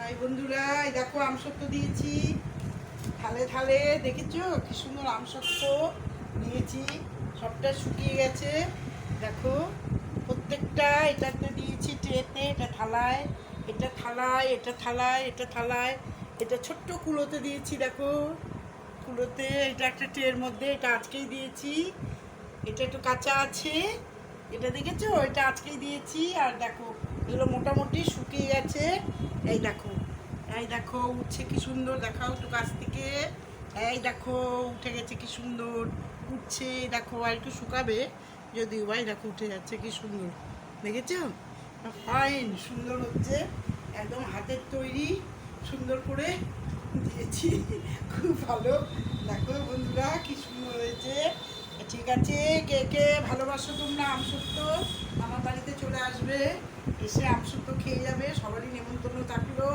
High বন্ধুরা, এই দেখো আমসত্ব দিয়েছি থালে থালে। দেখেছো কি সুন্দর আমসত্ব দিয়েছি, সবটা শুকিয়ে গেছে। দেখো প্রত্যেকটা এটাতে দিয়েছি ট্রেতে, এটা থালায়, এটা থালায়, এটা থালায়, এটা থালায়, এটা ছোট্ট কুলোতে দিয়েছি। দেখো কুলোতে, এটা একটা ট্রের মধ্যে, এটা আজকেই দিয়েছি। এটা একটু কাঁচা আছে, এটা দেখেছো, এটা আজকেই দিয়েছি। আর দেখো এগুলো মোটামুটি শুকিয়ে গেছে। এই দেখো, এই দেখো উঠছে কি সুন্দর, দেখাও একটু কাছ থেকে। এই দেখো উঠে গেছে কি সুন্দর উঠছে। এই দেখো আর একটু শুকাবে যদিও, ভাই দেখো উঠে যাচ্ছে কি সুন্দর, দেখেছো? ফাইন সুন্দর হচ্ছে, একদম হাতের তৈরি, সুন্দর করে দিয়েছি, খুব ভালো। দেখো বন্ধুরা কি সুন্দর হয়েছে। ঠিক আছে, কে কে ভালোবাসো তোমরা আমসত্ব, আমার বাড়িতে চলে আসবে, এসে আমসত্ব খেয়ে যাবে, সবারই নেমন্তন্ন থাকলো।